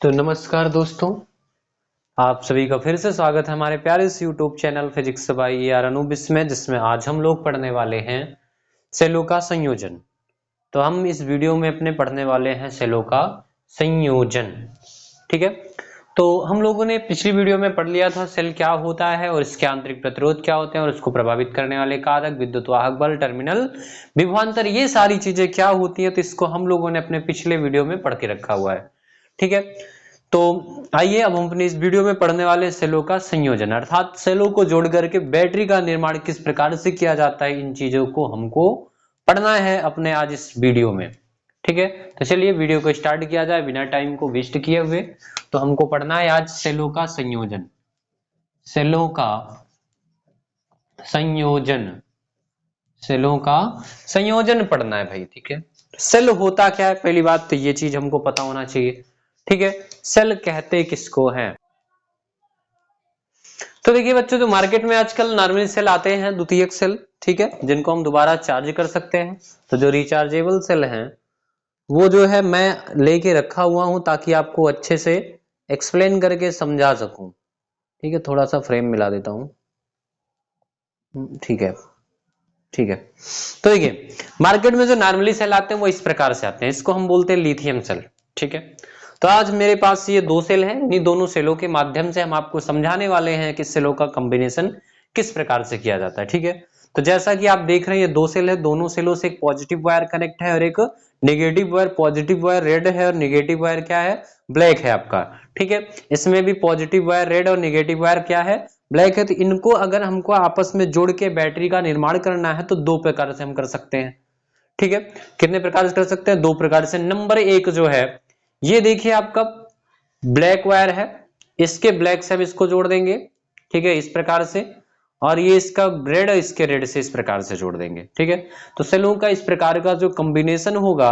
तो नमस्कार दोस्तों, आप सभी का फिर से स्वागत है हमारे प्यारे से YouTube channel physics bye AR Anubis में, जिसमें आज हम लोग पढ़ने वाले हैं सेलों का संयोजन। तो हम इस वीडियो में अपने पढ़ने वाले हैं सेलों का संयोजन। ठीक है, तो हम लोगों ने पिछली वीडियो में पढ़ लिया था सेल क्या होता है और इसके आंतरिक प्रतिरोध क्या होते हैं और उसको प्रभावित करने वाले कारक, विद्युत वाहक बल, टर्मिनल विभवांतर, ये सारी चीजें क्या होती है। तो इसको हम लोगों ने अपने पिछले वीडियो में पढ़ के रखा हुआ है। ठीक है, तो आइए अब हम अपनी इस वीडियो में पढ़ने वाले सेलों का संयोजन, अर्थात सेलों को जोड़ करके बैटरी का निर्माण किस प्रकार से किया जाता है, इन चीजों को हमको पढ़ना है अपने आज इस वीडियो में। ठीक है, तो चलिए वीडियो को स्टार्ट किया जाए बिना टाइम को वेस्ट किए हुए। तो हमको पढ़ना है आज सेलों का संयोजन। सेलों का संयोजन, सेलों का संयोजन पढ़ना है भाई। ठीक है, सेल होता क्या है, पहली बात तो ये चीज हमको पता होना चाहिए। ठीक है, सेल कहते किसको हैं। तो देखिए बच्चों, जो मार्केट में आजकल नॉर्मली सेल आते हैं, द्वितीयक सेल, ठीक है, जिनको हम दोबारा चार्ज कर सकते हैं। तो जो रिचार्जेबल सेल हैं वो जो है मैं लेके रखा हुआ हूं ताकि आपको अच्छे से एक्सप्लेन करके समझा सकूं। ठीक है, थोड़ा सा फ्रेम मिला देता हूं। ठीक है, ठीक है। तो देखिए मार्केट में जो नॉर्मली सेल आते हैं वो इस प्रकार से आते हैं, इसको हम बोलते हैं लिथियम सेल। ठीक है, तो आज मेरे पास ये दो सेल हैं, इन्हीं दोनों सेलों के माध्यम से हम आपको समझाने वाले हैं कि सेलों का कॉम्बिनेशन किस प्रकार से किया जाता है। ठीक है, तो जैसा कि आप देख रहे हैं ये दो सेल है, दोनों सेलों से एक पॉजिटिव वायर कनेक्ट है और एक negative wire. Positive wire red है और नेगेटिव वायर क्या है, ब्लैक है आपका। ठीक है, इसमें भी पॉजिटिव वायर रेड और नेगेटिव वायर क्या है, ब्लैक है। तो इनको अगर हमको आपस में जोड़ के बैटरी का निर्माण करना है तो दो प्रकार से हम कर सकते हैं। ठीक है, कितने प्रकार से कर सकते हैं, दो प्रकार से। नंबर एक जो है, ये देखिए आपका ब्लैक वायर है, इसके ब्लैक से हम इसको जोड़ देंगे। ठीक है, इस प्रकार से। और ये इसका रेड है, इसके रेड से इस प्रकार से जोड़ देंगे। ठीक है, तो सेलों का इस प्रकार का जो कॉम्बिनेशन होगा,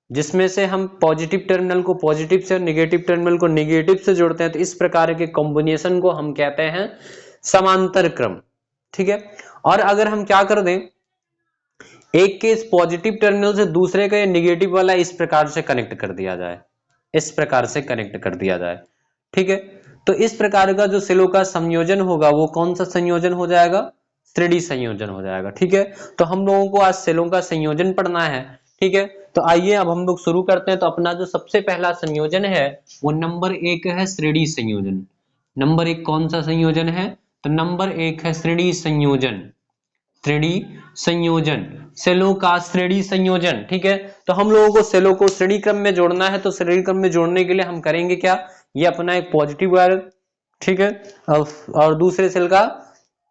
जिसमें से हम पॉजिटिव टर्मिनल को पॉजिटिव से और निगेटिव टर्मिनल को निगेटिव से जोड़ते हैं, तो इस प्रकार के कॉम्बिनेशन को हम कहते हैं समांतर क्रम। ठीक है, और अगर हम क्या कर दें, एक के इस पॉजिटिव टर्मिनल से दूसरे का ये निगेटिव वाला इस प्रकार से कनेक्ट कर दिया जाए, इस प्रकार से कनेक्ट कर दिया जाए। ठीक है, तो इस प्रकार का जो सेलों का संयोजन होगा वो कौन सा संयोजन हो जाएगा, श्रेणी संयोजन हो जाएगा। ठीक है, तो हम लोगों को आज सेलों का संयोजन पढ़ना है। ठीक है, तो आइए अब हम लोग शुरू करते हैं। तो अपना जो सबसे पहला संयोजन है वो नंबर एक है, श्रेणी संयोजन। नंबर एक कौन सा संयोजन है, तो नंबर एक है श्रेणी संयोजन। श्रेणी संयोजन, सेलों का श्रेणी संयोजन। ठीक है, तो हम लोगों को सेलों को श्रेणी क्रम में जोड़ना है। तो श्रेणी क्रम में जोड़ने के लिए हम करेंगे क्या, ये अपना एक पॉजिटिव वायर, ठीक है, और दूसरे सेल का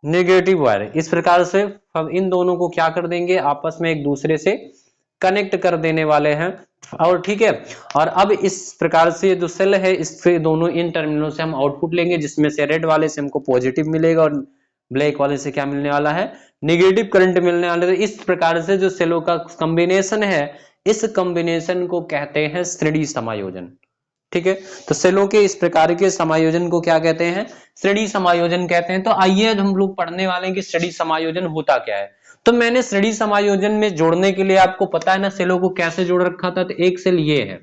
नेगेटिव वायर, इस प्रकार से हम इन दोनों को क्या कर देंगे, आपस में एक दूसरे से कनेक्ट कर देने वाले हैं। और ठीक है, और अब इस प्रकार से जो सेल है, इससे दोनों इन टर्मिनलों से हम आउटपुट लेंगे, जिसमें से रेड वाले से हमको पॉजिटिव मिलेगा और ब्लैक वाले से क्या मिलने वाला है, नेगेटिव करंट मिलने वाले। तो इस प्रकार से जो सेलों का कॉम्बिनेशन है, इस कॉम्बिनेशन को कहते हैं श्रेणी समायोजन। ठीक है, तो सेलों के इस प्रकार के समायोजन को क्या कहते हैं, श्रेणी समायोजन कहते हैं। तो आइए हम लोग पढ़ने वाले हैं कि श्रेणी समायोजन होता क्या है। तो मैंने श्रेणी समायोजन में जोड़ने के लिए, आपको पता है ना सेलों को कैसे जोड़ रखा था। तो एक सेल ये है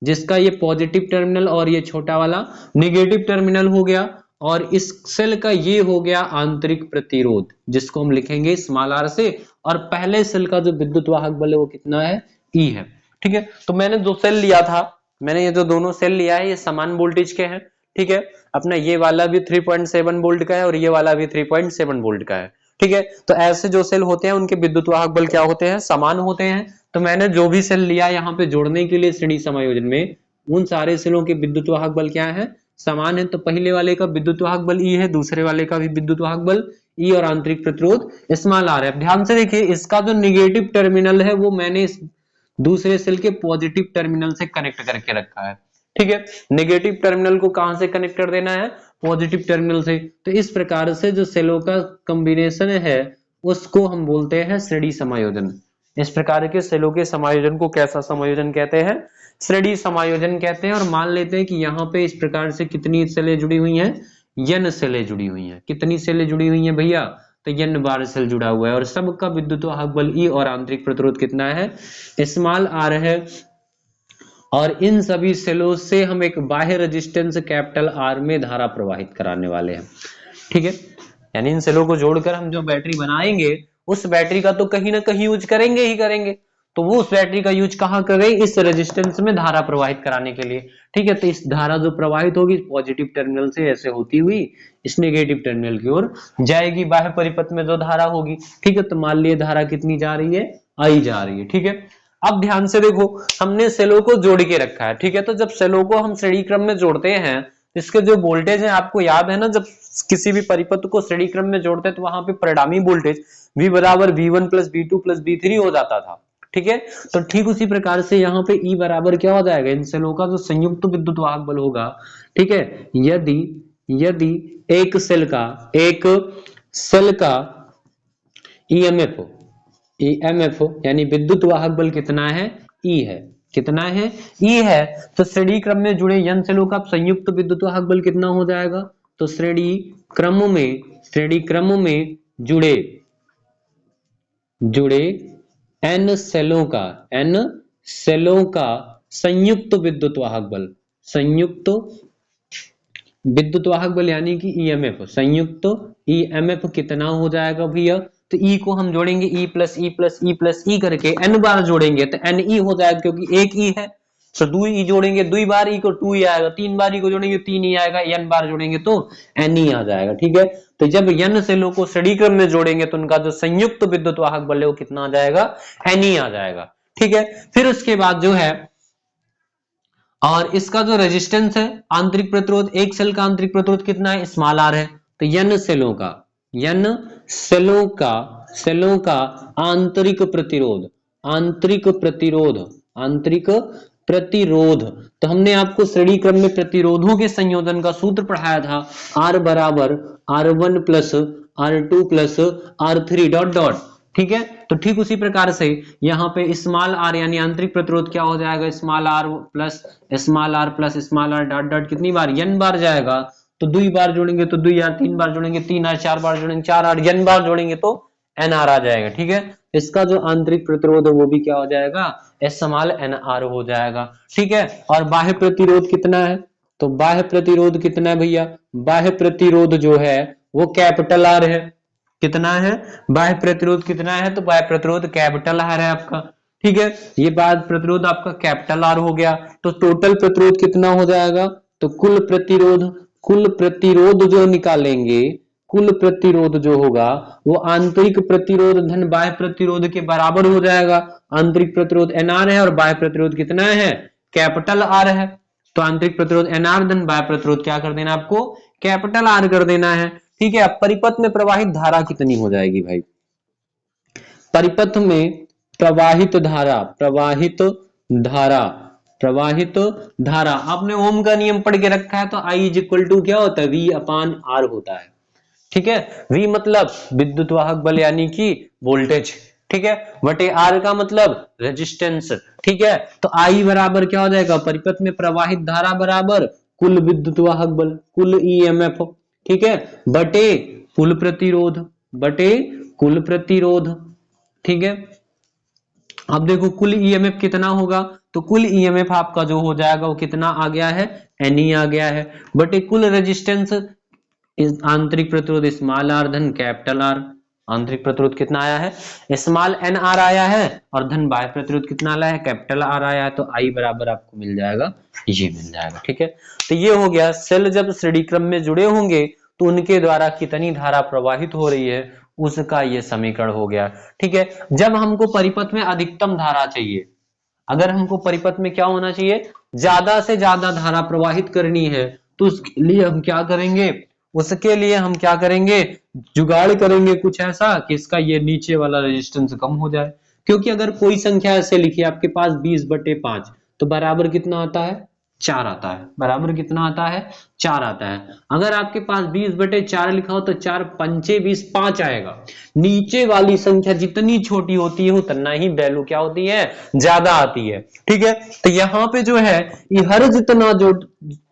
जिसका ये पॉजिटिव टर्मिनल और ये छोटा वाला निगेटिव टर्मिनल हो गया, और इस सेल का ये हो गया आंतरिक प्रतिरोध, जिसको हम लिखेंगे स्मॉल r से। और पहले सेल का जो विद्युत वाहक बल है वो कितना है, E है। ठीक है, तो मैंने जो सेल लिया था, मैंने ये जो दोनों सेल लिया है ये समान वोल्टेज के हैं। ठीक है, अपना ये वाला भी 3.7 वोल्ट का है और ये वाला भी 3.7 वोल्ट का है। ठीक है, तो ऐसे जो सेल होते हैं उनके विद्युत वाहक बल क्या होते हैं, समान होते हैं। तो मैंने जो भी सेल लिया यहाँ पे जोड़ने के लिए श्रेणी समायोजन में, उन सारे सेलों के विद्युत वाहक बल क्या है, समान है। तो पहले वाले का विद्युत वाहक बल E है, दूसरे वाले का भी विद्युत वाहक बल E और आंतरिक प्रतिरोध स्मॉल r है। ध्यान से देखिए, इसका जो निगेटिव टर्मिनल है वो मैंने इस दूसरे सेल के पॉजिटिव टर्मिनल से कनेक्ट करके रखा है। ठीक है, नेगेटिव टर्मिनल को कहां से कनेक्ट कर देना है, पॉजिटिव टर्मिनल से। तो इस प्रकार से जो सेलों का कॉम्बिनेशन है उसको हम बोलते हैं श्रेणी समायोजन। इस प्रकार के सेलों के समायोजन को कैसा समायोजन कहते हैं, श्रेणी समायोजन कहते हैं। और मान लेते हैं कि यहाँ पे इस प्रकार से कितनी सेलें जुड़ी हुई हैं, n सेलें जुड़ी हुई हैं। कितनी सेलें जुड़ी हुई हैं भैया, तो n बार सेल जुड़ा हुआ है और सबका विद्युत वाहक बल E और आंतरिक प्रतिरोध कितना है, स्मॉल r है। और इन सभी सेलों से हम एक बाह्य रेजिस्टेंस कैपिटल आर में धारा प्रवाहित कराने वाले हैं, ठीक है। यानी इन सेलों को जोड़कर हम जो बैटरी बनाएंगे उस बैटरी का तो कहीं ना कहीं यूज करेंगे ही करेंगे, तो वो उस बैटरी का यूज कहां करें, इस रेजिस्टेंस में धारा प्रवाहित कराने के लिए, ठीक है। तो इस धारा जो प्रवाहित होगी पॉजिटिव टर्मिनल से ऐसे होती हुई इस नेगेटिव टर्मिनल की ओर जाएगी, बाह्य परिपथ में जो धारा होगी, ठीक है। तो मान लिए धारा कितनी जा रही है, आई जा रही है, ठीक है। अब ध्यान से देखो, हमने सेलों को जोड़ के रखा है, ठीक है। तो जब सेलों को हम श्रेणी क्रम में जोड़ते हैं, इसके जो वोल्टेज है आपको याद है ना, जब किसी भी परिपथ को श्रेणी क्रम में जोड़ते हैं तो वहां पे परिणामी वोल्टेज V बराबर V1 plus V2 plus V3 हो जाता था, ठीक है। तो ठीक उसी प्रकार से यहाँ पे E बराबर क्या हो जाएगा, इन सेलों का जो संयुक्त विद्युत वाहक बल होगा, ठीक है। यदि यदि एक सेल का ईएमएफ यानी विद्युत वाहक बल कितना है, E है, कितना है, E है, तो श्रेणी क्रम में जुड़े n सेलों का संयुक्त विद्युत वाहक बल कितना हो जाएगा, तो श्रेणी क्रम में जुड़े n सेलों का संयुक्त विद्युत वाहक बल यानी कि ईएमएफ, संयुक्त ईएमएफ कितना हो जाएगा भैया, तो E को हम जोड़ेंगे E plus E plus E plus E करके n बार जोड़ेंगे तो NE हो जाएगा, क्योंकि एक E है तो 2 E जोड़ेंगे, 2 बार E को 2 E आएगा, 3 बार E को जोड़ेंगे 3 E आएगा, n बार जोड़ेंगे तो NE आ जाएगा, ठीक है। तो जब n सेलों को श्रेणी क्रम में जोड़ेंगे तो उनका जो संयुक्त विद्युत वाहक बल है वो कितना आ जाएगा, NE आ जाएगा, ठीक है। फिर उसके बाद जो है, और इसका जो रेजिस्टेंस है आंतरिक प्रतिरोध, एक सेल का आंतरिक प्रतिरोध कितना है, स्मॉल r है, तो n सेलों का आंतरिक प्रतिरोध, तो हमने आपको श्रेणी क्रम में प्रतिरोधों के संयोजन का सूत्र पढ़ाया था, R बराबर R1 plus R2 plus R3 dot dot, ठीक है। तो ठीक उसी प्रकार से यहाँ पे स्मॉल r यानी आंतरिक प्रतिरोध क्या हो जाएगा, small r plus small r dot dot कितनी बार, n बार जाएगा, तो 2 बार जोड़ेंगे तो 2 r, 3 बार जोड़ेंगे 3 r, 4 बार जोड़ेंगे 4 r, n बार जोड़ेंगे तो nr आ जाएगा, ठीक है। इसका जो आंतरिक प्रतिरोध है वो भी क्या हो जाएगा, स्मॉल nr हो जाएगा, ठीक है। और बाह्य प्रतिरोध कितना है, तो बाह्य प्रतिरोध कितना है भैया, बाह्य प्रतिरोध जो है वो कैपिटल R है, कितना है, बाह्य प्रतिरोध कितना है, तो बाह्य प्रतिरोध कैपिटल R है आपका, ठीक है। ये बाह्य प्रतिरोध आपका कैपिटल R हो गया, तो टोटल प्रतिरोध कितना हो जाएगा, तो कुल प्रतिरोध जो निकालेंगे, कुल प्रतिरोध जो होगा वो आंतरिक प्रतिरोध धन बाह्य प्रतिरोध के बराबर हो जाएगा। आंतरिक प्रतिरोध NR है और बाह्य प्रतिरोध कितना है, कैपिटल R है, तो आंतरिक प्रतिरोध NR धन बाह्य प्रतिरोध क्या कर देना आपको, कैपिटल R कर देना है, ठीक है। अब परिपथ में प्रवाहित धारा कितनी हो जाएगी भाई, परिपथ में प्रवाहित धारा आपने ओम का नियम पढ़ के रखा है, तो I इज इक्वल टू क्या होता है, V अपान R होता है, ठीक है। V मतलब विद्युत वाहक बल यानी कि वोल्टेज, ठीक है, बटे R का मतलब रेजिस्टेंस, ठीक है। तो I बराबर क्या हो जाएगा, परिपथ में प्रवाहित धारा बराबर कुल विद्युत वाहक बल, कुल EMF, ठीक है, बटे कुल प्रतिरोध, ठीक है। अब देखो कुल EMF कितना होगा, तो कुल EMF आपका जो हो जाएगा वो कितना आ गया है, NE आ गया है, बटे कुल रेजिस्टेंस आंतरिक प्रतिरोध स्मॉल r धन कैपिटल R, आंतरिक प्रतिरोध कितना आया है, स्मॉल nr आया है, और धन बाह्य प्रतिरोध कितना आया है, कैपिटल R आया है, तो I बराबर आपको मिल जाएगा, ये मिल जाएगा, ठीक है। तो ये हो गया, सेल जब श्रेणी क्रम में जुड़े होंगे तो उनके द्वारा कितनी धारा प्रवाहित हो रही है उसका ये समीकरण हो गया, ठीक है। जब हमको परिपथ में अधिकतम धारा चाहिए, अगर हमको परिपथ में क्या होना चाहिए, ज्यादा से ज्यादा धारा प्रवाहित करनी है, तो उसके लिए हम क्या करेंगे, जुगाड़ करेंगे कुछ ऐसा कि इसका ये नीचे वाला रेजिस्टेंस कम हो जाए, क्योंकि अगर कोई संख्या ऐसे लिखी है आपके पास 20/5 तो बराबर कितना आता है, 4 आता है, बराबर कितना आता है, 4 आता है। अगर आपके पास 20/4 लिखा हो तो 4 पंचे 20, 5 आएगा। नीचे वाली संख्या जितनी छोटी होती है उतना ही वैल्यू क्या होती है, ज्यादा आती है, ठीक है। तो यहाँ पे जो है ये हर जितना जो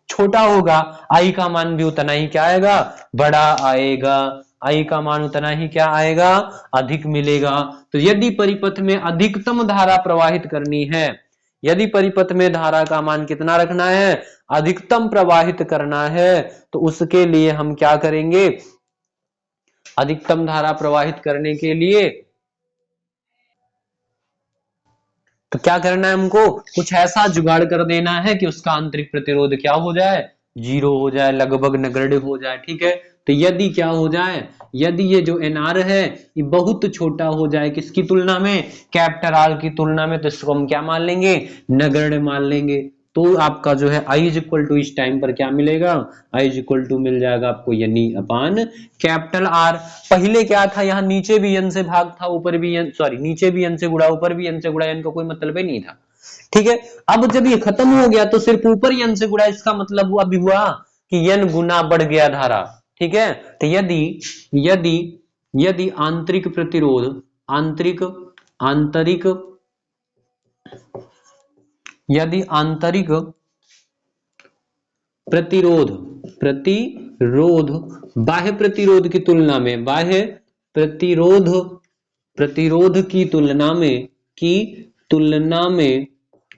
छोटा होगा I का मान भी उतना ही क्या आएगा, बड़ा आएगा, I का मान उतना ही क्या आएगा, अधिक मिलेगा। तो यदि परिपथ में अधिकतम धारा प्रवाहित करनी है, यदि परिपथ में धारा का मान कितना रखना है, अधिकतम प्रवाहित करना है, तो उसके लिए हम क्या करेंगे, अधिकतम धारा प्रवाहित करने के लिए तो क्या करना है, हमको कुछ ऐसा जुगाड़ कर देना है कि उसका आंतरिक प्रतिरोध क्या हो जाए, जीरो हो जाए, लगभग नगण्य हो जाए। ठीक है, तो यदि क्या हो जाए, यदि ये जो एनआर है ये बहुत छोटा हो जाए किसकी तुलना में, कैपिटल आर की तुलना में, तो इसको हम क्या मान लेंगे, नगण्य मान लेंगे। तो आपका जो है आई इज इक्वल टू इस टाइम पर क्या मिलेगा, आई इज इक्वल टू मिल जाएगा आपको यानी अपान कैपिटल आर। पहले क्या था, यहाँ नीचे भी n से भाग था, ऊपर भी n, सॉरी नीचे भी n से गुणा, ऊपर भी n से गुणा, n का कोई मतलब ही नहीं था। ठीक है, अब जब ये खत्म हो गया तो सिर्फ ऊपर n से गुणा, इसका मतलब हुआ भी हुआ कि n गुना बढ़ गया धारा। ठीक है, तो यदि यदि यदि आंतरिक प्रतिरोध, आंतरिक आंतरिक यदि आंतरिक प्रतिरोध प्रतिरोध बाह्य प्रतिरोध की तुलना में, बाह्य प्रतिरोध प्रतिरोध की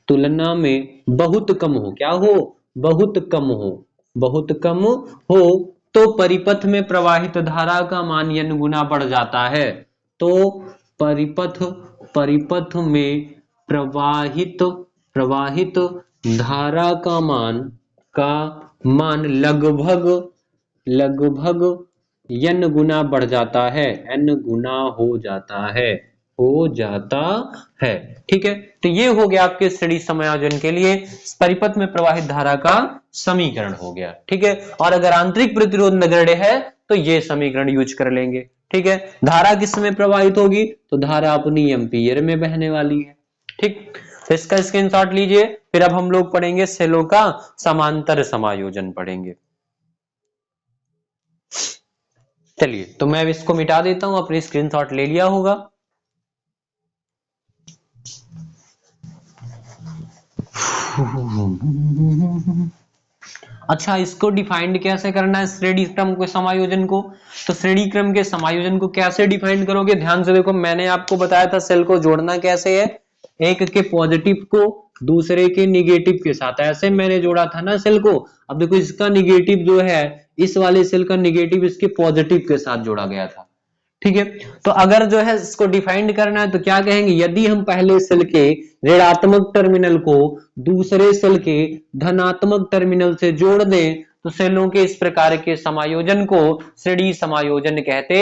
तुलना में बहुत कम हो, क्या हो, बहुत कम हो, बहुत कम हो, तो परिपथ में प्रवाहित धारा का मान n गुना बढ़ जाता है। तो परिपथ में प्रवाहित धारा का मान लगभग n गुना बढ़ जाता है, n गुना हो जाता है। ठीक है, तो ये हो गया आपके श्रेणी समायोजन के लिए परिपथ में प्रवाहित धारा का समीकरण हो गया। ठीक है, और अगर आंतरिक प्रतिरोध नगण्य है तो ये समीकरण यूज कर लेंगे। ठीक है, धारा किस में प्रवाहित होगी, तो धारा अपनी एम्पीयर में बहने वाली है। ठीक, तो इसका स्क्रीनशॉट लीजिए। फिर अब हम लोग पढ़ेंगे सेलों का समांतर समायोजन पढ़ेंगे। चलिए, तो मैं इसको मिटा देता हूं, अपनी स्क्रीनशॉट ले लिया होगा। अच्छा, इसको डिफाइंड कैसे करना है श्रेणी क्रम के समायोजन को, तो श्रेणी क्रम के समायोजन को कैसे डिफाइंड करोगे, ध्यान से देखो। मैंने आपको बताया था सेल को जोड़ना कैसे है, एक के पॉजिटिव को दूसरे के निगेटिव के साथ, ऐसे मैंने जोड़ा था ना सेल को। अब देखो इसका निगेटिव जो है, इस वाले सेल का निगेटिव इसके पॉजिटिव के साथ जोड़ा गया था। ठीक है, तो अगर जो है इसको डिफाइंड करना है तो क्या कहेंगे, यदि हम पहले सेल के ऋणात्मक टर्मिनल को दूसरे सेल के धनात्मक टर्मिनल से जोड़ दें तो सेलों के इस प्रकार के समायोजन को श्रेणी समायोजन कहते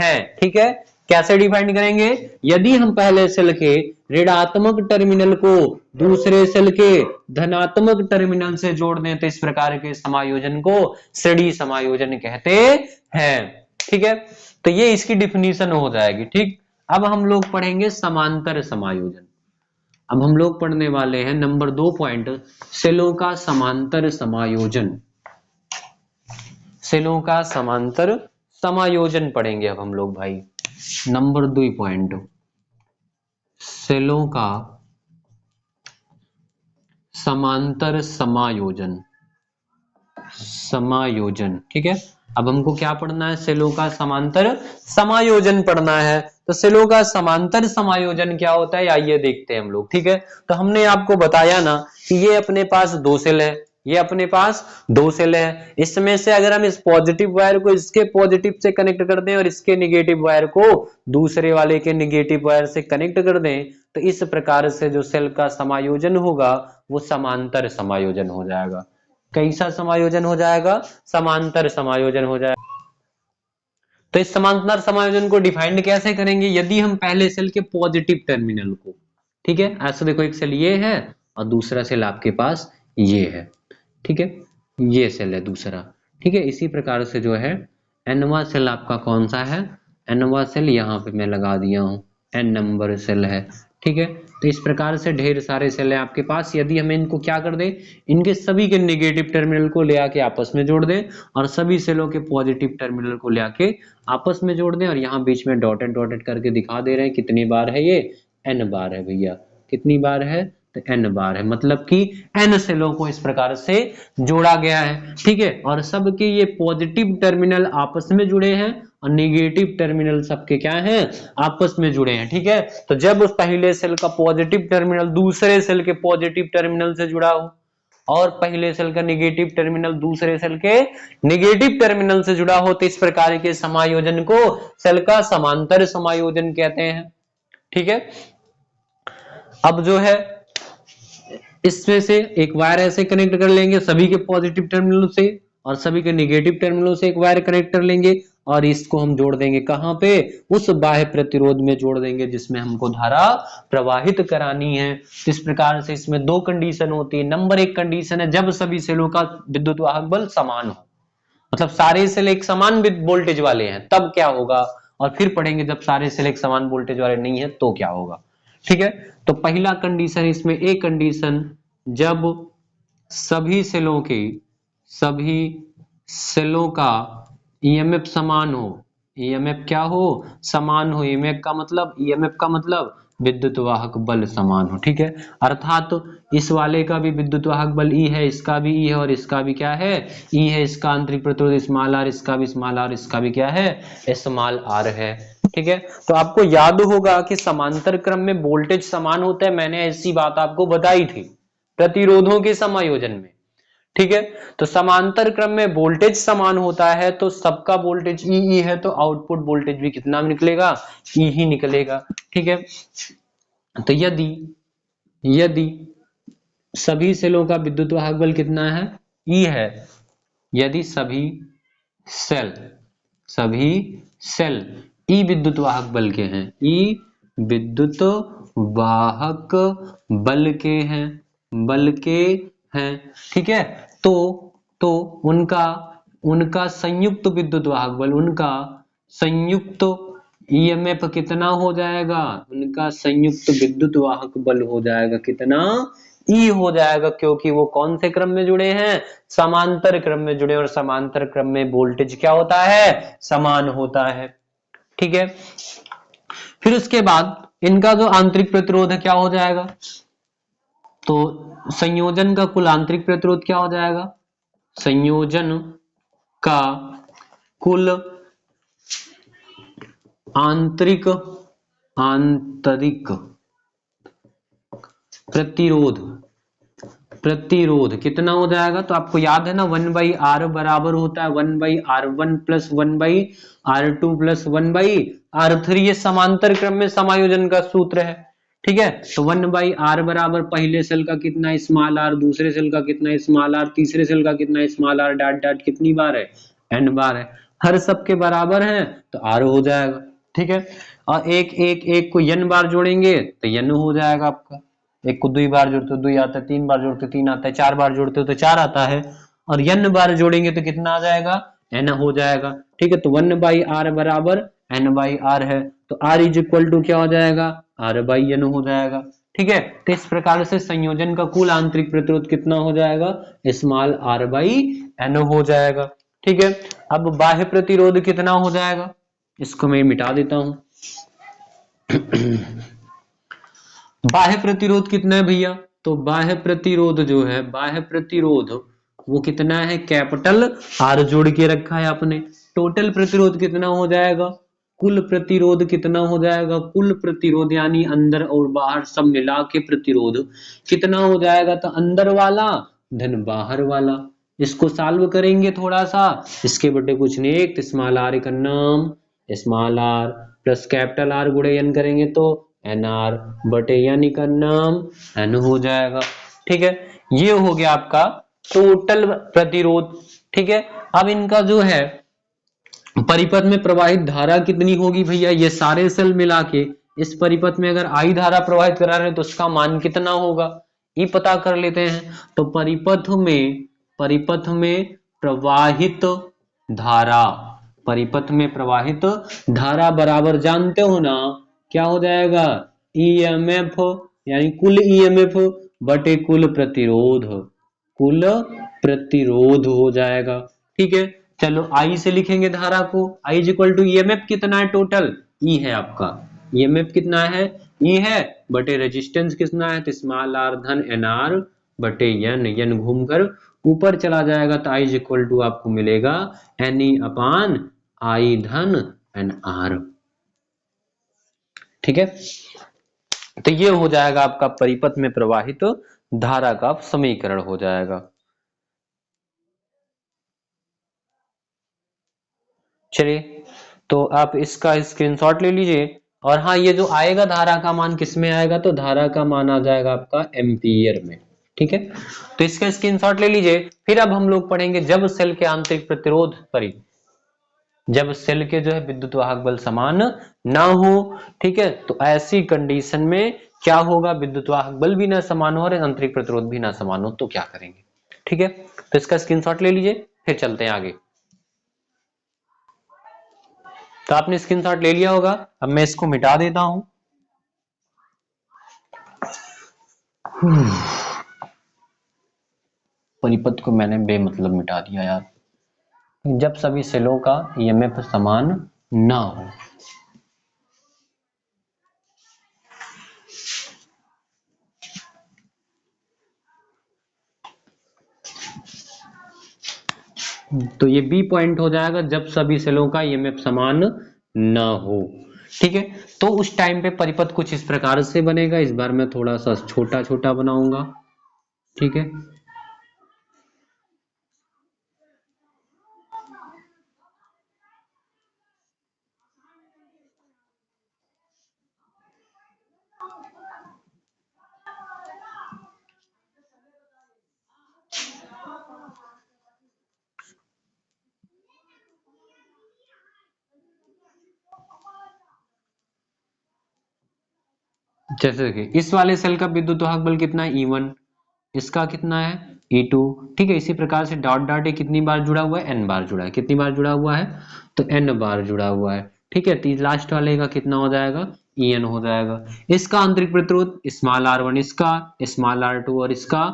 हैं। ठीक है, कैसे डिफाइंड करेंगे, यदि हम पहले सेल के ऋणात्मक टर्मिनल को दूसरे सेल के धनात्मक टर्मिनल से जोड़ दें तो इस प्रकार के समायोजन को श्रेणी समायोजन कहते हैं। ठीक है, तो ये इसकी डिफिनीशन हो जाएगी। ठीक, अब हम लोग पढ़ेंगे समांतर समायोजन। अब हम लोग पढ़ने वाले हैं नंबर 2 पॉइंट, सेलों का समांतर समायोजन। सेलों का समांतर समायोजन पढ़ेंगे अब हम लोग भाई। नंबर 2 पॉइंट, सेलों का समांतर समायोजन। ठीक है, अब हमको क्या पढ़ना है, सेलों का समांतर समायोजन पढ़ना है। तो सेलों का समांतर समायोजन क्या होता है, आइए देखते हैं हम लोग। ठीक है, तो हमने आपको बताया ना कि ये अपने पास दो सेल है, ये अपने पास दो सेल है। इसमें से अगर हम इस पॉजिटिव वायर को इसके पॉजिटिव से कनेक्ट कर दें और इसके निगेटिव वायर को दूसरे वाले के निगेटिव वायर से कनेक्ट कर दें तो इस प्रकार से जो सेल का समायोजन होगा वो समांतर समायोजन हो जाएगा। कैसा समायोजन हो जाएगा, समांतर समायोजन हो जाएगा। तो इस समांतर समायोजन को डिफाइंड कैसे करेंगे, यदि हम पहले सेल के पॉजिटिव टर्मिनल को, ठीक है, ऐसा देखो एक सेल ये है और दूसरा सेल आपके पास ये है। ठीक है, ये सेल है दूसरा। ठीक है, इसी प्रकार से जो है एनवा सेल आपका कौन सा है, एनवा सेल यहाँ पे मैं लगा दिया हूं, एन नंबर सेल है। ठीक है, तो इस प्रकार से ढेर सारे सेल है आपके पास। यदि हमें इनको क्या कर दें, इनके सभी के नेगेटिव टर्मिनल को ले आके आपस में जोड़ दें और सभी सेलों के पॉजिटिव टर्मिनल को ले आके आपस में जोड़ दें और यहाँ बीच में डॉटेड डॉटेड करके दिखा दे रहे हैं कितनी बार है ये, एन बार है भैया। कितनी बार है, तो n बार है, मतलब कि n सेलों को इस प्रकार से जोड़ा गया है। ठीक है, और सबके ये पॉजिटिव टर्मिनल आपस में जुड़े हैं और निगेटिव टर्मिनल सबके क्या हैं, आपस में जुड़े हैं। ठीक है, तो जब उस पहले सेल का पॉजिटिव टर्मिनल दूसरे सेल के पॉजिटिव टर्मिनल से जुड़ा हो और पहले सेल का निगेटिव टर्मिनल दूसरे सेल के निगेटिव टर्मिनल से जुड़ा हो, तो इस प्रकार के समायोजन को सेल का समांतर समायोजन कहते हैं। ठीक है, अब जो है इसमें से एक वायर ऐसे कनेक्ट कर लेंगे सभी के पॉजिटिव टर्मिनल से और सभी के नेगेटिव टर्मिनलों से एक वायर कनेक्ट कर लेंगे और इसको हम जोड़ देंगे कहां पे, उस बाह्य प्रतिरोध में जोड़ देंगे जिसमें हमको धारा प्रवाहित करानी है। इस प्रकार से इसमें दो कंडीशन होती है। नंबर एक कंडीशन है जब सभी सेलों का विद्युत वाहक बल समान हो, मतलब सारे सेल एक समान वोल्टेज वाले हैं तब क्या होगा, और फिर पढ़ेंगे जब सारे सेल एक समान वोल्टेज वाले नहीं है तो क्या होगा। ठीक है, तो पहला कंडीशन इसमें एक कंडीशन जब सभी सेलों का ईएमएफ समान हो, ईएमएफ क्या हो, समान हो, ईएमएफ का मतलब विद्युत वाहक बल समान हो। ठीक है, अर्थात तो इस वाले का भी विद्युत वाहक बल ई है, इसका भी ई है और इसका भी क्या है, ई है। इसका आंतरिक प्रतिरोध स्मॉल आर, इसका भी स्मॉल आर, इसका भी क्या है, स्मॉल आर है। ठीक है, तो आपको याद होगा कि समांतर क्रम में वोल्टेज समान होता है, मैंने ऐसी बात आपको बताई थी प्रतिरोधों के समायोजन में। ठीक है, तो समांतर क्रम में वोल्टेज समान होता है तो सबका वोल्टेज ई है, तो आउटपुट वोल्टेज भी कितना निकलेगा, ई ही निकलेगा। ठीक है, तो यदि सभी सेलों का विद्युत वाहक बल कितना है, ई है, यदि सभी सेल ई विद्युत वाहक बल के हैं, ई विद्युत वाहक बल के हैं, ठीक है, तो उनका संयुक्त विद्युत वाहक बल, उनका संयुक्त ईएमएफ कितना हो जाएगा, उनका संयुक्त विद्युत वाहक बल हो जाएगा कितना, ई हो जाएगा, क्योंकि वो कौन से क्रम में जुड़े हैं, समांतर क्रम में जुड़े, और समांतर क्रम में वोल्टेज क्या होता है, समान होता है। ठीक है, फिर उसके बाद इनका जो आंतरिक प्रतिरोध है क्या हो जाएगा, तो संयोजन का कुल आंतरिक प्रतिरोध क्या हो जाएगा, संयोजन का कुल आंतरिक प्रतिरोध कितना हो जाएगा, तो आपको याद है ना 1/r बराबर होता है 1/r1 plus 1/r2 plus 1/r3, ये समांतर क्रम में समायोजन का सूत्र है। ठीक है, तो 1/r बराबर पहले सेल का कितना स्मॉल आर, दूसरे सेल का कितना स्मॉल आर, तीसरे सेल का कितना स्मॉल आर, डॉट डॉट कितनी बार है, n बार है, हर सबके बराबर है तो r हो जाएगा। ठीक है, और एक को n बार जोड़ेंगे तो n हो जाएगा आपका, एक को 2 बार जोड़ते हो 2 आता है, 3 बार जोड़ते हो 3 आता है, 4 बार जोड़ते हो तो 4 आता है, और n बार जोड़ेंगे तो कितना आ जाएगा, n हो जाएगा। ठीक है, तो 1/r बराबर n/r है, तो r इज इक्वल टू क्या हो जाएगा, r/n हो जाएगा। ठीक है, तो इस प्रकार से संयोजन का कुल आंतरिक प्रतिरोध कितना हो जाएगा, स्मॉल r/n हो जाएगा। ठीक है, अब बाह्य प्रतिरोध कितना हो जाएगा, इसको मैं मिटा देता हूं। बाह्य प्रतिरोध कितना है भैया, तो बाह्य प्रतिरोध जो है, बाह्य प्रतिरोध वो कितना है, कैपिटल R जोड़ के रखा है आपने। टोटल प्रतिरोध कितना हो जाएगा, कुल प्रतिरोध कितना हो जाएगा, कुल प्रतिरोध यानी अंदर और बाहर सब मिला के प्रतिरोध कितना हो जाएगा, तो अंदर वाला धन बाहर वाला। इसको सॉल्व करेंगे थोड़ा सा, इसके बटे कुछ नहीं, एक स्मॉल आर का नाम small R plus capital R गुणे n करेंगे तो nr बटे यानी का नाम n हो जाएगा। ठीक है, ये हो गया आपका टोटल प्रतिरोध। ठीक है, अब इनका जो है परिपथ में प्रवाहित धारा कितनी होगी भैया, ये सारे सेल मिला के इस परिपथ में अगर आई धारा प्रवाहित करा रहे हैं तो उसका मान कितना होगा, ये पता कर लेते हैं। तो परिपथ में प्रवाहित धारा, परिपथ में प्रवाहित धारा बराबर जानते हो ना, क्या हो जाएगा, ईएमएफ यानी कुल ईएमएफ बटे कुल प्रतिरोध हो जाएगा। ठीक है, चलो आई से लिखेंगे धारा को, I is equal to EMF कितना है टोटल, ई है आपका, ईएमएफ कितना है ई है बटे रेजिस्टेंस कितना है, तो स्मॉल आर धन एन आर बटे एन, एन घूमकर ऊपर चला जाएगा तो आई इज इक्वल टू आपको मिलेगा एन ई अपान आई धन एन आर। ठीक है, तो ये हो जाएगा आपका परिपथ में प्रवाहित धारा का समीकरण हो जाएगा। चलिए, तो आप इसका स्क्रीनशॉट ले लीजिए। और हाँ, ये जो आएगा धारा का मान किस में आएगा, तो धारा का मान आ जाएगा आपका एम्पियर में। ठीक है, तो इसका स्क्रीनशॉट ले लीजिए। फिर अब हम लोग पढ़ेंगे जब सेल के आंतरिक प्रतिरोध जब सेल के जो है विद्युत वाहक बल समान ना हो। ठीक है, तो ऐसी कंडीशन में क्या होगा, विद्युत वाहक बल भी ना समान हो और आंतरिक प्रतिरोध भी ना समान हो, तो क्या करेंगे। ठीक है, तो इसका स्क्रीनशॉट ले लीजिए, फिर चलते हैं आगे। तो आपने स्क्रीनशॉट ले लिया होगा, अब मैं इसको मिटा देता हूं। परिपथ को मैंने बेमतलब मिटा दिया यार। जब सभी सेलों का ईएमएफ समान ना हो, तो ये बी पॉइंट हो जाएगा, जब सभी सेलों का ईएमएफ समान ना हो। ठीक है, तो उस टाइम पे परिपथ कुछ इस प्रकार से बनेगा। इस बार मैं थोड़ा सा छोटा छोटा बनाऊंगा। ठीक है, जैसे कि इस वाले सेल का विद्युत वाहक बल कितना है, E1, इसका कितना है, E2। ठीक है, इसी प्रकार से डॉट डॉट ये कितनी बार जुड़ा हुआ है, n बार जुड़ा है। कितनी बार जुड़ा हुआ है, तो n बार जुड़ा हुआ है। ठीक है, तो लास्ट वाले का कितना हो जाएगा, En हो जाएगा। इसका आंतरिक प्रतिरोध स्मॉल r1, इसका स्मॉल r2 और इसका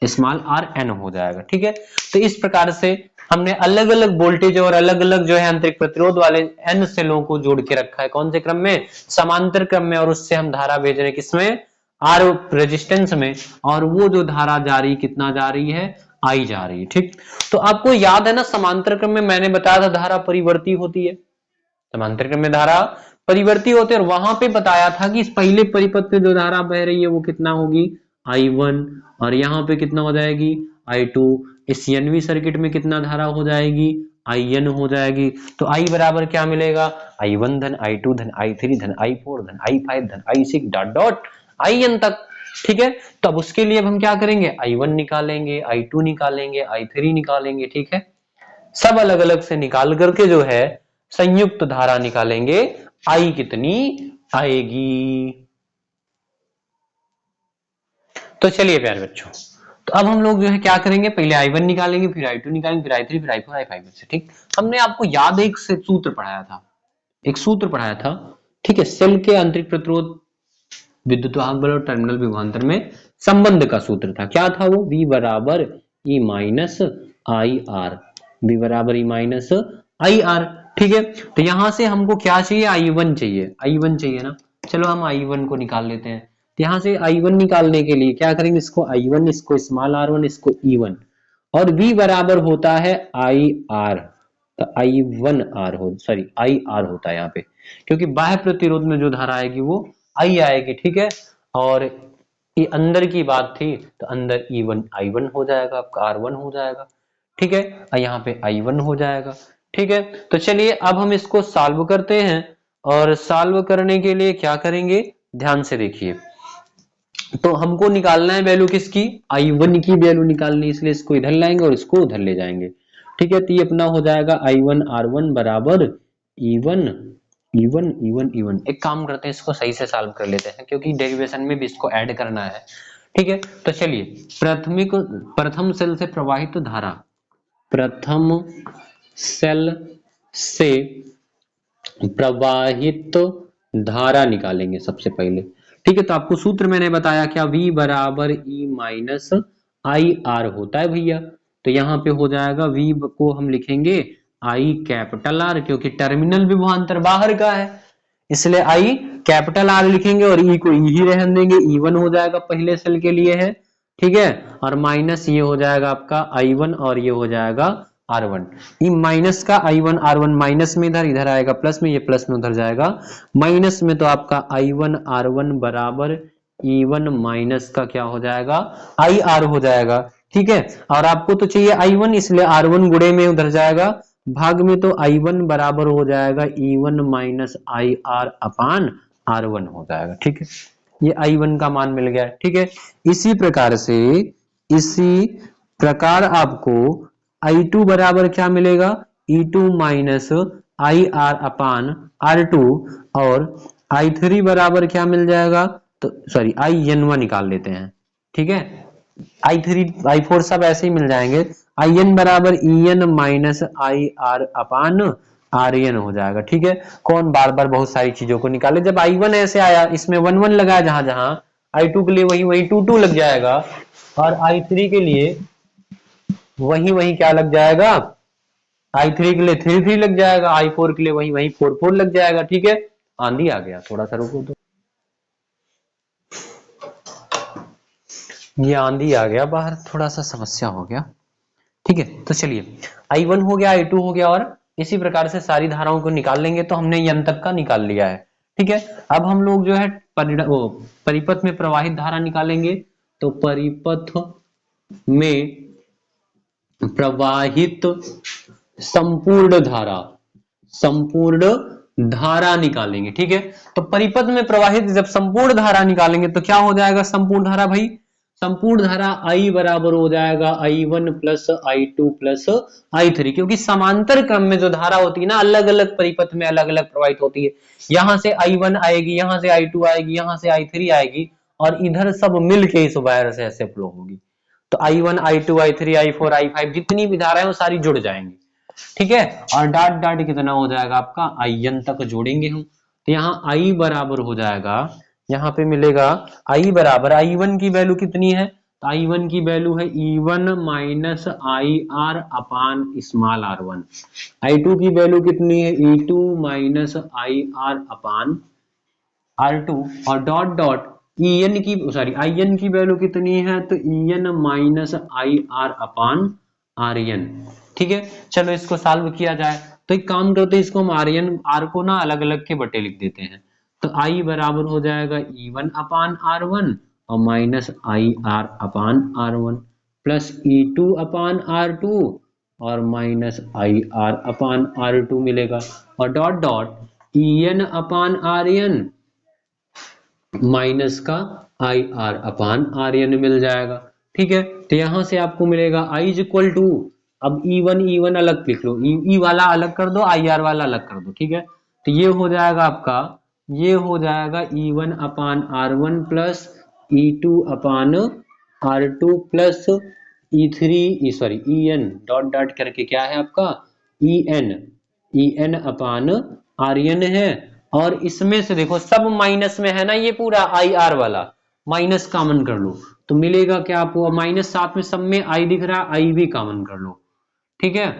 स्मॉल rn हो जाएगा। ठीक है, तो इस प्रकार से हमने अलग अलग वोल्टेज और अलग अलग जो है आंतरिक प्रतिरोध वाले n सेलों को जोड़ के रखा है। कौन से क्रम में, समांतर क्रम में, और उससे हम धारा भेज रहे हैं किसमें, आर रेजिस्टेंस में, और वो जो धारा जा रही कितना जा रही है, आई जा रही है। ठीक, तो आपको याद है ना, समांतर क्रम में मैंने बताया था धारा परिवर्ती होती है। समांतर क्रम में धारा परिवर्ती होते हैं, और वहां पे बताया था कि इस पहले परिपथ पे जो धारा बह रही है वो कितना होगी, I1, और यहाँ पे कितना हो जाएगी, I2। इस NV सर्किट में कितना धारा हो जाएगी, IN हो जाएगी। तो I बराबर क्या मिलेगा, I1 धन I2 धन I3 धन I4 धन I5 धन I6 डॉट डॉट IN तक। ठीक है, तो अब उसके लिए अब हम क्या करेंगे, I1 निकालेंगे, I2 निकालेंगे, I3 निकालेंगे। ठीक है, सब अलग अलग से निकाल करके जो है संयुक्त धारा निकालेंगे, आई कितनी आएगी। तो चलिए प्यारे बच्चों, तो अब हम लोग जो है क्या करेंगे, पहले I1 निकालेंगे, फिर I2 निकालेंगे, फिर I3, फिर I4, I5 से। ठीक, हमने आपको याद एक सूत्र पढ़ाया था, एक सूत्र पढ़ाया था। ठीक है, सेल के आंतरिक प्रतिरोध, विद्युत वाहक बल और टर्मिनल विभवांतर में संबंध का सूत्र था। क्या था वो, V बराबर E minus I R, V बराबर E माइनस आई आर। ठीक है, तो यहां से हमको क्या चाहिए, I1 चाहिए, I1 चाहिए ना। चलो हम I1 को निकाल लेते हैं। तो यहां से I1 निकालने के लिए क्या करेंगे, इसको I1, इसको स्मॉल r1, इसको E1, और V बराबर होता है आई आर। तो I1R हो, सॉरी IR होता है यहाँ पे, क्योंकि बाह्य प्रतिरोध में जो धारा आएगी वो I आएगी। ठीक है, और ये अंदर की बात थी, तो अंदर E1 I1 हो जाएगा, आपका R1 हो जाएगा। ठीक है, और यहाँ पे I1 हो जाएगा। ठीक है, तो चलिए अब हम इसको सॉल्व करते हैं, और सॉल्व करने के लिए क्या करेंगे, ध्यान से देखिए। तो हमको निकालना है वैल्यू किसकी, I1 की वैल्यू निकालनी, इसलिए इसको इधर लाएंगे और इसको उधर ले जाएंगे। ठीक है, तो ये अपना हो जाएगा I1 R1 बराबर E1 E1 E1 E1। एक काम करते हैं, इसको सही से सॉल्व कर लेते हैं, क्योंकि डेरिवेशन में भी इसको ऐड करना है। ठीक है, तो चलिए, प्रथम सेल से प्रवाहित धारा, प्रथम सेल से प्रवाहित धारा निकालेंगे सबसे पहले। ठीक है, तो आपको सूत्र मैंने बताया क्या, V बराबर E माइनस आई आर होता है भैया। तो यहाँ पे हो जाएगा, V को हम लिखेंगे I कैपिटल R, क्योंकि टर्मिनल विभवांतर बाहर का है, इसलिए आई कैपिटल आर लिखेंगे और ई को ई ही रहने देंगे, E1 हो जाएगा पहले सेल के लिए है, ठीक है। और माइनस ये हो जाएगा आपका I1 और ये हो जाएगा R1। ये माइनस का I1 R1 माइनस में इधर, इधर आएगा प्लस में, ये प्लस में उधर जाएगा माइनस में, तो आपका I1 R1 बराबर E1 माइनस का क्या हो जाएगा IR हो जाएगा, ठीक है। और आपको तो चाहिए I1 इसलिए R1 गुणे में उधर जाएगा भाग में, तो I1 बराबर हो जाएगा E1 माइनस IR अपान R1 हो जाएगा, ठीक है। ये I1 का मान मिल गया, ठीक है। इसी प्रकार आपको I2 बराबर क्या मिलेगा, E2 माइनस IR अपान R2, और I3 बराबर क्या मिल जाएगा, तो सॉरी IN1 निकाल लेते हैं, ठीक है। I3 I4 सब ऐसे ही मिल जाएंगे। IN बराबर EN माइनस IR अपान RN हो जाएगा, ठीक है। कौन बार बार बहुत सारी चीजों को निकाले, जब I1 ऐसे आया इसमें 1 1 लगाया जहां जहां, I2 के लिए वही वही 2 2 लग जाएगा, और I3 के लिए वही वही क्या लग जाएगा, I3 के लिए 3 3 लग जाएगा, I4 के लिए वही वही 4 4 लग जाएगा, ठीक है। आंधी आ गया, थोड़ा सा रुको तो, ये आंधी आ गया बाहर, थोड़ा सा समस्या हो गया, ठीक है। तो चलिए I1 हो गया, I2 हो गया, और इसी प्रकार से सारी धाराओं को निकाल लेंगे, तो हमने यन तक का निकाल लिया है, ठीक है। अब हम लोग जो है परिपथ में प्रवाहित धारा निकालेंगे, तो परिपथ में प्रवाहित संपूर्ण धारा निकालेंगे, ठीक है। तो परिपथ में प्रवाहित जब संपूर्ण धारा निकालेंगे तो क्या हो जाएगा संपूर्ण धारा, भाई संपूर्ण धारा I बराबर हो जाएगा I1 plus I2 plus I3, क्योंकि समांतर क्रम में जो धारा होती है ना, अलग अलग परिपथ में अलग अलग प्रवाहित होती है, यहां से I1 आएगी, यहां से I2 आएगी, यहां से I3 आएगी, और इधर सब मिलके इस वायर से ऐसे फ्लो होगी, तो I1 I2 I3 I4 I5 जितनी भी धाराएं वो सारी जुड़ जाएंगी, ठीक है। और डाट डाट कितना हो जाएगा आपका IN तक जोड़ेंगे हम, तो यहाँ I बराबर हो जाएगा, यहाँ पे मिलेगा I बराबर, I1 की वैल्यू कितनी है, तो I1 की वैल्यू है E1 माइनस IR अपान स्मॉल R1, I2 की वैल्यू कितनी है E2 माइनस IR अपान R2, और डॉट डॉट EN की सॉरी IN की वैल्यू कितनी है, तो EN माइनस IR अपान RN, ठीक है। चलो इसको सॉल्व किया जाए, तो एक काम करते हैं, इसको हम R को ना अलग अलग के बटे लिख देते हैं, तो I बराबर हो जाएगा E1 अपान R1 और माइनस IR अपान R1 प्लस E2 अपान R2 और माइनस IR अपान R2 मिलेगा, और डॉट डॉट EN अपान RN माइनस का IR अपान RN मिल जाएगा, ठीक है। तो यहां से आपको मिलेगा I इज इक्वल टू, अब E1 अलग लिख लो, E वाला अलग कर दो, IR वाला अलग कर दो, ठीक है। तो ये हो जाएगा आपका, ये हो जाएगा E1 अपान R1 प्लस E2 अपान R2 plus E3 sorry EN dot dot करके क्या है आपका EN अपान RN है, और इसमें से देखो सब माइनस में है ना, ये पूरा IR वाला माइनस कॉमन कर लो, तो मिलेगा क्या आपको माइनस, साथ में सब में I दिख रहा है, I भी कॉमन कर लो, ठीक है।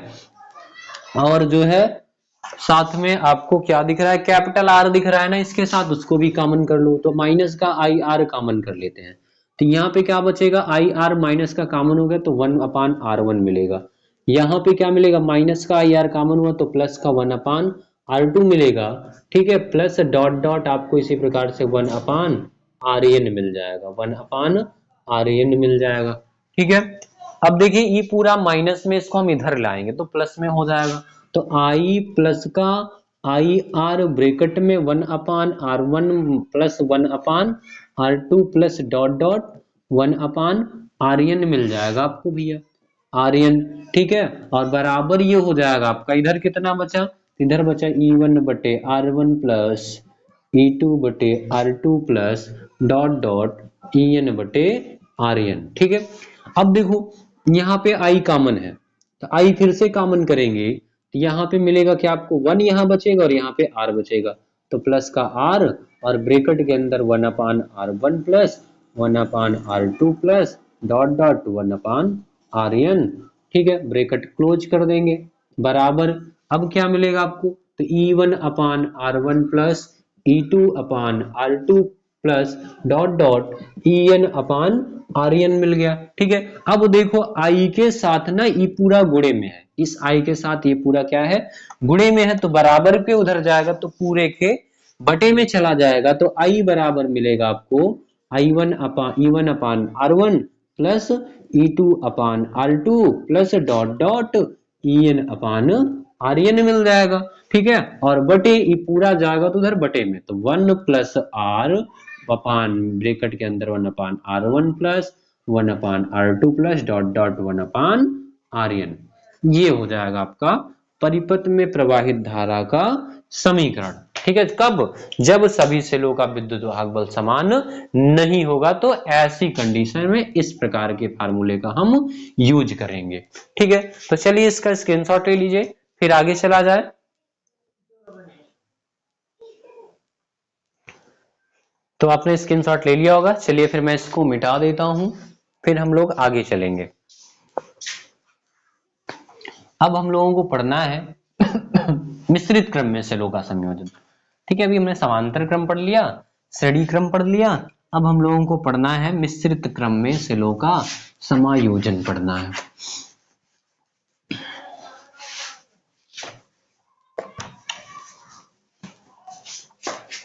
और जो है साथ में आपको क्या दिख रहा है, कैपिटल R दिख रहा है ना, इसके साथ उसको भी कॉमन कर लो, तो माइनस का IR कॉमन कर लेते हैं, तो यहाँ पे क्या बचेगा IR माइनस का कॉमन हो गया तो 1 अपान R1 मिलेगा, यहाँ पे क्या मिलेगा माइनस का IR कॉमन हुआ तो प्लस का 1 अपान R2 मिलेगा, ठीक है। प्लस डॉट डॉट आपको इसी प्रकार से 1 अपान RN मिल जाएगा, 1 अपान RN मिल जाएगा, ठीक है। अब देखिए ये पूरा माइनस में, इसको हम इधर लाएंगे तो प्लस में हो जाएगा, तो I प्लस का IR ब्रैकेट में 1 अपान R1 प्लस 1 अपान R2 प्लस डॉट डॉट 1 अपान RN मिल जाएगा आपको भैया, RN, ठीक है। और बराबर ये हो जाएगा आपका, इधर कितना बचा, इधर बचा E1 बटे R1 प्लस E2 बटे R2 plus dot dot EN बटे RN, ठीक है। अब देखो यहाँ पे I कॉमन है, तो I फिर से कॉमन करेंगे, तो यहाँ पे मिलेगा कि आपको 1 यहाँ बचेगा और यहाँ पे R बचेगा, तो प्लस का R और ब्रैकेट के अंदर 1 अपान R1 प्लस 1 अपान R2 प्लस डॉट डॉट 1 अपान RN, ठीक है। ब्रैकेट क्लोज कर देंगे, बराबर अब क्या मिलेगा आपको, तो E1 अपान R1 प्लस E2 अपान R2 plus dot dot En अपान Rn मिल गया। ठीक है, अब देखो I के साथ ना ये पूरा गुणे में है, इस I के साथ ये पूरा क्या है, गुणे में है, तो बराबर पे उधर जाएगा तो पूरे के बटे में चला जाएगा, तो I बराबर मिलेगा आपको I1 अपान E1 अपान R1 प्लस E2 अपान R2 plus dot dot En अपान Rn मिल जाएगा। ठीक है, और बटे ये पूरा जाएगा तो उधर बटे में, तो 1 प्लस आर अपान ब्रैकेट के अंदर 1 अपान R1 प्लस 1 अपान R2 प्लस डॉट डॉट 1 अपान Rn। ये हो जाएगा आपका परिपथ में प्रवाहित धारा का समीकरण। ठीक है, कब, जब सभी सेलों का विद्युत वाहक बल समान नहीं होगा, तो ऐसी कंडीशन में इस प्रकार के फार्मूले का हम यूज करेंगे। ठीक है, तो चलिए इसका स्क्रीनशॉट ले लीजिए, फिर आगे चला जाए। तो आपने स्क्रीनशॉट ले लिया होगा, चलिए फिर मैं इसको मिटा देता हूं, फिर हम लोग आगे चलेंगे। अब हम लोगों को पढ़ना है मिश्रित क्रम में सेलों का संयोजन। ठीक है, अभी हमने समांतर क्रम पढ़ लिया, श्रेणी क्रम पढ़ लिया, अब हम लोगों को पढ़ना है मिश्रित क्रम में सेलों का समायोजन पढ़ना है।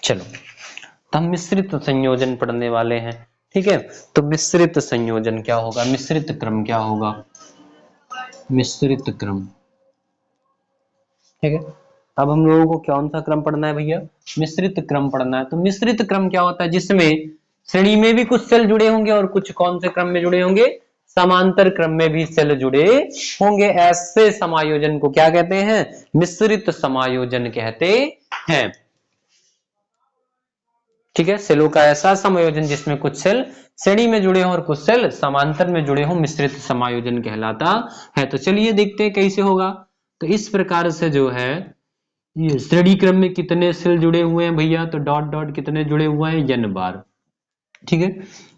चलो, तो हम मिश्रित संयोजन पढ़ने वाले हैं। ठीक है, तो मिश्रित संयोजन क्या होगा, मिश्रित क्रम क्या होगा, मिश्रित क्रम। ठीक है, अब हम लोगों को कौन सा क्रम पढ़ना है भैया, मिश्रित क्रम पढ़ना है। तो मिश्रित क्रम क्या होता है, जिसमें श्रेणी में भी कुछ सेल जुड़े होंगे और कुछ कौन से क्रम में जुड़े होंगे, समांतर क्रम में भी सेल जुड़े होंगे। ऐसे समायोजन को क्या कहते हैं, मिश्रित समायोजन कहते हैं। ठीक है, सेलों का ऐसा समायोजन जिसमें कुछ सेल श्रेणी में जुड़े हों और कुछ सेल समांतर में जुड़े हों, मिश्रित समायोजन कहलाता है। तो चलिए देखते हैं कैसे होगा। तो इस प्रकार से जो है, ये श्रेणी क्रम में कितने सेल जुड़े हुए हैं भैया, तो डॉट डॉट कितने जुड़े हुए हैं, n बार। ठीक है,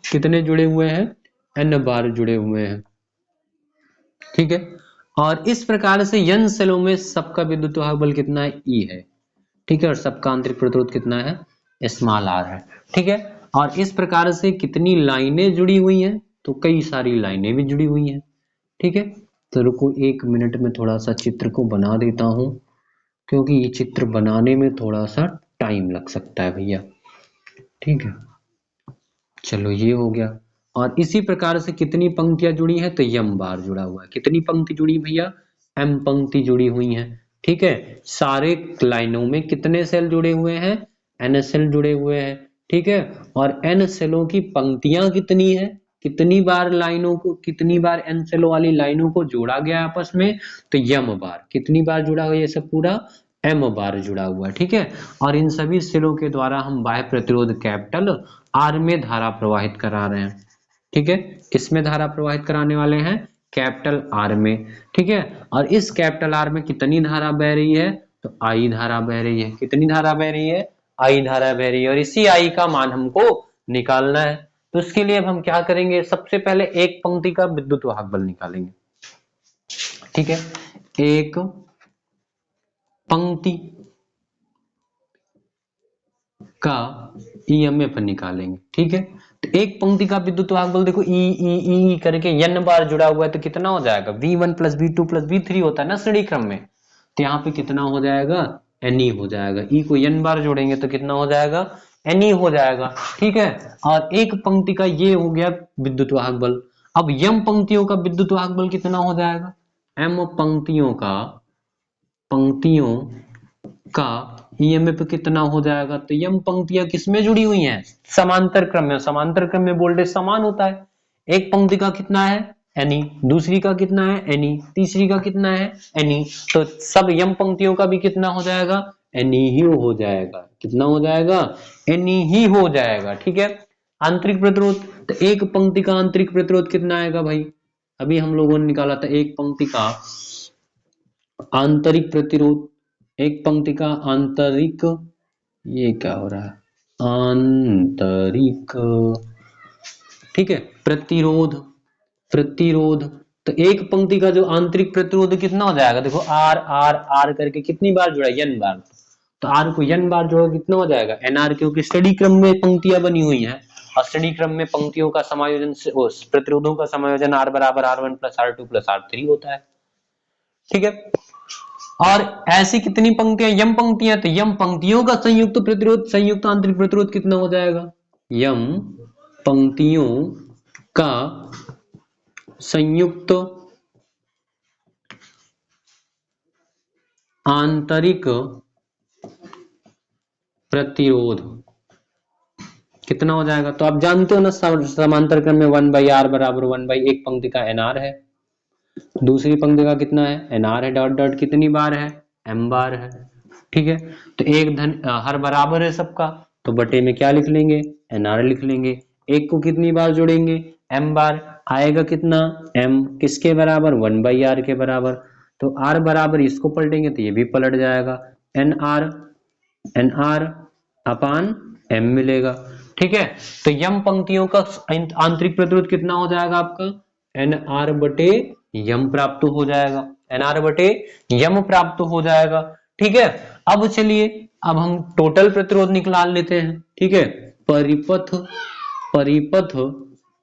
कितने जुड़े हुए हैं, n बार जुड़े हुए हैं। ठीक है, और इस प्रकार से n सेलों में सबका विद्युत वाहक बल कितना है, E है। ठीक है, और सबका आंतरिक प्रतिरोध कितना है, स्मॉल r है। ठीक है, और इस प्रकार से कितनी लाइनें जुड़ी हुई हैं, तो कई सारी लाइनें भी जुड़ी हुई हैं। ठीक है, तो रुको 1 मिनट में थोड़ा सा चित्र को बना देता हूं, क्योंकि ये चित्र बनाने में थोड़ा सा टाइम लग सकता है भैया। ठीक है, चलो ये हो गया। और इसी प्रकार से कितनी पंक्तियां जुड़ी हैं, तो m बार जुड़ा हुआ है। कितनी पंक्ति जुड़ी भैया, m पंक्ति जुड़ी हुई हैं। ठीक है, सारे लाइनों में कितने सेल जुड़े हुए हैं, n सेल जुड़े हुए हैं। ठीक है, और n सेलों की पंक्तियां कितनी है, कितनी बार लाइनों को, कितनी बार n सेलों वाली लाइनों को जोड़ा गया आपस में, तो m बार। कितनी बार जुड़ा हुआ, ये सब पूरा m बार जुड़ा हुआ है। ठीक है, और इन सभी सेलों के द्वारा हम बाह्य प्रतिरोध कैपिटल R में धारा प्रवाहित करा रहे हैं। ठीक है, किसमें धारा प्रवाहित कराने वाले हैं, कैपिटल R में। ठीक है, और इस कैपिटल R में कितनी धारा बह रही है, तो I धारा बह रही है। कितनी धारा बह रही है, I धारा बह रही है, और इसी I का मान हमको निकालना है। तो इसके लिए अब हम क्या करेंगे, सबसे पहले एक पंक्ति का विद्युत वाहक बल निकालेंगे। ठीक है, एक पंक्ति का ईएमएफ निकालेंगे। ठीक है, तो एक पंक्ति का विद्युत वाहक बल देखो ई करके n बार जुड़ा हुआ है, तो कितना हो जाएगा, V1 plus V2 plus V3 होता है ना श्रेणी क्रम में, तो यहाँ पे कितना हो जाएगा, Ne हो जाएगा। ई को n बार जोड़ेंगे तो कितना हो जाएगा, Ne हो जाएगा। ठीक है, और एक पंक्ति का ये हो गया विद्युत वाहक बल। अब m पंक्तियों का विद्युत वाहक बल कितना हो जाएगा, m पंक्तियों का ईएमएफ कितना हो जाएगा, तो m पंक्तियां किसमें जुड़ी हुई हैं, समांतर क्रम में। समांतर क्रम में वोल्टेज समान होता है। एक पंक्ति का कितना है, Ne, दूसरी का कितना है, Ne, तीसरी का कितना है, Ne, तो सब m पंक्तियों का भी कितना हो जाएगा, Ne ही हो जाएगा। कितना हो जाएगा, Ne ही हो जाएगा। ठीक है, आंतरिक प्रतिरोध, तो एक पंक्ति का आंतरिक प्रतिरोध कितना आएगा भाई, अभी हम लोगों ने निकाला था एक पंक्ति का आंतरिक प्रतिरोध, एक पंक्ति का आंतरिक, ये क्या हो रहा है, आंतरिक, ठीक है, प्रतिरोध, प्रतिरोध, तो एक पंक्ति का जो आंतरिक प्रतिरोध कितना हो जाएगा, देखो आर आर आर करके कितनी बार जुड़ा, n बार, तो आर को n बार जोड़ो कितना हो जाएगा nr, क्योंकि स्टडी क्रम में पंक्तियां बनी हुई हैं और स्टडी क्रम में पंक्तियों का समायोजन से प्रतिरोधों का समायोजन r बराबर r1 plus r2 plus r3 होता है। ठीक है, और ऐसी कितनी पंक्तियां, यम पंक्तियां, तो यम पंक्तियों का संयुक्त प्रतिरोध, संयुक्त आंतरिक प्रतिरोध कितना हो जाएगा, यम पंक्तियों का संयुक्त आंतरिक प्रतिरोध कितना हो जाएगा। तो आप जानते हो ना समांतर क्रम में 1/r बराबर 1/, एक पंक्ति का nr है, दूसरी पंक्ति का कितना है nr है, डॉट डॉट कितनी बार है m बार है। ठीक है, तो एक धन हर बराबर है सबका, तो बटे में क्या लिख लेंगे nr लिख लेंगे, एक को कितनी बार जोड़ेंगे m बार, आएगा कितना m, किसके बराबर 1/r के बराबर, तो r बराबर इसको पलटेंगे तो ये भी पलट जाएगा, nr अपान m मिलेगा। ठीक है, तो यम पंक्तियों का आंतरिक प्रतिरोध कितना हो जाएगा आपका nr बटे यम प्राप्त हो जाएगा, nr बटे यम प्राप्त हो जाएगा। ठीक है, अब चलिए अब हम टोटल प्रतिरोध निकाल लेते हैं। ठीक है, परिपथ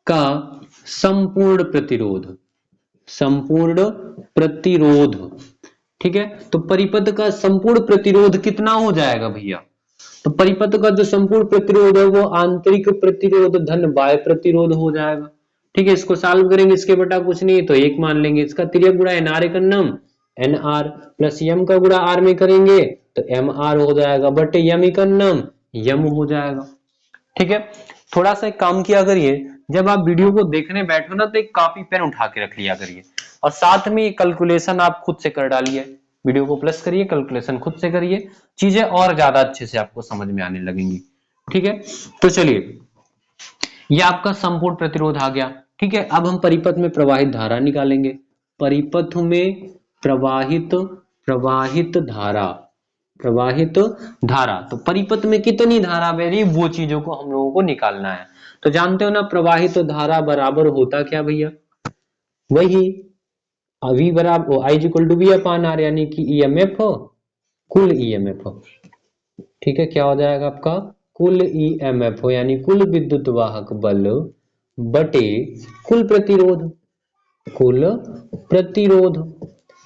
का संपूर्ण प्रतिरोध, संपूर्ण प्रतिरोध। ठीक है, तो परिपथ का संपूर्ण प्रतिरोध कितना हो जाएगा भैया, तो परिपथ का जो संपूर्ण प्रतिरोध है वो आंतरिक प्रतिरोध धन बाह्य प्रतिरोध हो जाएगा। ठीक है, इसको सॉल्व करेंगे, इसके बटा कुछ नहीं तो एक मान लेंगे, इसका तिर्यक गुणा nr एकन्नम nr प्लस m का गुणा r में करेंगे तो mr हो जाएगा, बटे यम एकन्नम यम हो जाएगा। ठीक है, थोड़ा सा एक काम किया करिए, जब आप वीडियो को देखने बैठो ना तो एक कॉपी पेन उठा के रख लिया करिए और साथ में कैलकुलेशन आप खुद से कर डालिए, वीडियो को प्लस करिए, कैलकुलेशन खुद से करिए, चीजें और ज्यादा अच्छे से आपको समझ में आने लगेंगी। ठीक है, तो चलिए ये आपका संपूर्ण प्रतिरोध आ गया। ठीक है, अब हम परिपथ में प्रवाहित धारा निकालेंगे, परिपथ में प्रवाहित धारा, तो परिपथ में कितनी धारा बह रही वो चीजों को हम लोगों को निकालना है। तो जानते हो ना प्रवाहित धारा बराबर होता क्या भैया, वही V बराबर I equal to V upon R, यानी कि EMF कुल EMF। ठीक है, क्या हो जाएगा आपका कुल EMF हो, यानी कुल विद्युत वाहक बल बटे कुल प्रतिरोध।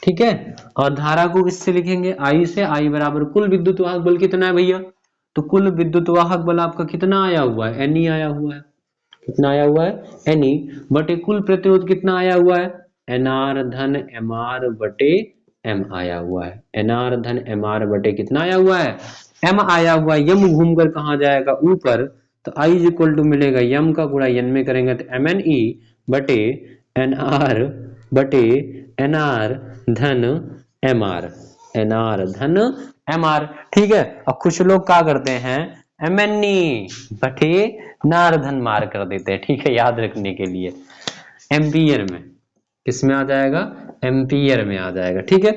ठीक है, और धारा को किससे लिखेंगे I से, I बराबर कुल विद्युत वाहक बल कितना है भैया, तो कुल विद्युत वाहक बल आपका कितना आया हुआ है Ne आया हुआ है, कितना आया हुआ है Ne, बटे कुल प्रतिरोध कितना आया हुआ है nr धन mr बटे m आया हुआ है, nr धन mr बटे कितना आया हुआ है m आया हुआ है। यम घूमकर कहाँ जाएगा ऊपर, तो I इक्वल टू मिलेगा यम का गुणा n में करेंगे तो mne बटे nr धन mr। ठीक है, अब कुछ लोग क्या करते हैं mne बटे नार धन मार कर देते हैं। ठीक है, याद रखने के लिए एम्पियर में, किसमें आ जाएगा एम्पियर में आ जाएगा। ठीक है,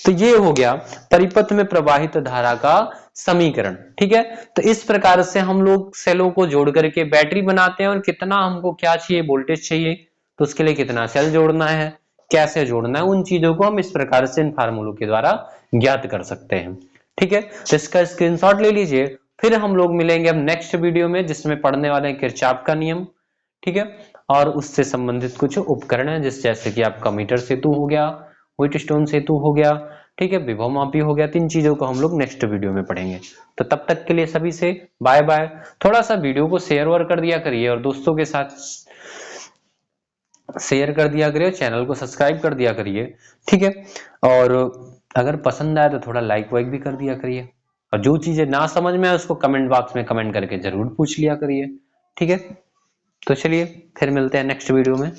तो ये हो गया परिपथ में प्रवाहित धारा का समीकरण। ठीक है, तो इस प्रकार से हम लोग सेलों को जोड़ करके बैटरी बनाते हैं और कितना हमको क्या चाहिए वोल्टेज चाहिए, तो उसके लिए कितना सेल जोड़ना है, कैसे जोड़ना है, उन चीजों को हम इस प्रकार से इन फार्मूलों के द्वारा ज्ञात कर सकते हैं। ठीक है, तो इसका स्क्रीनशॉट ले लीजिए, फिर हम लोग मिलेंगे अब नेक्स्ट वीडियो में जिसमें पढ़ने वाले हैं किरचॉफ का नियम। ठीक है, और उससे संबंधित कुछ उपकरण है जैसे कि आपका मीटर सेतु हो गया, व्हीटस्टोन सेतु हो गया, ठीक है, विभव मापी हो गया, तीन चीजों को हम लोग नेक्स्ट वीडियो में पढ़ेंगे। तो तब तक के लिए सभी से बाय बाय। थोड़ा सा वीडियो को शेयर और कर दिया करिए और दोस्तों के साथ शेयर कर दिया करिए, चैनल को सब्सक्राइब कर दिया करिए। ठीक है, और अगर पसंद आए तो थोड़ा लाइक वाइक भी कर दिया करिए, और जो चीजें ना समझ में आए उसको कमेंट बॉक्स में कमेंट करके जरूर पूछ लिया करिए। ठीक है, तो चलिए फिर मिलते हैं नेक्स्ट वीडियो में।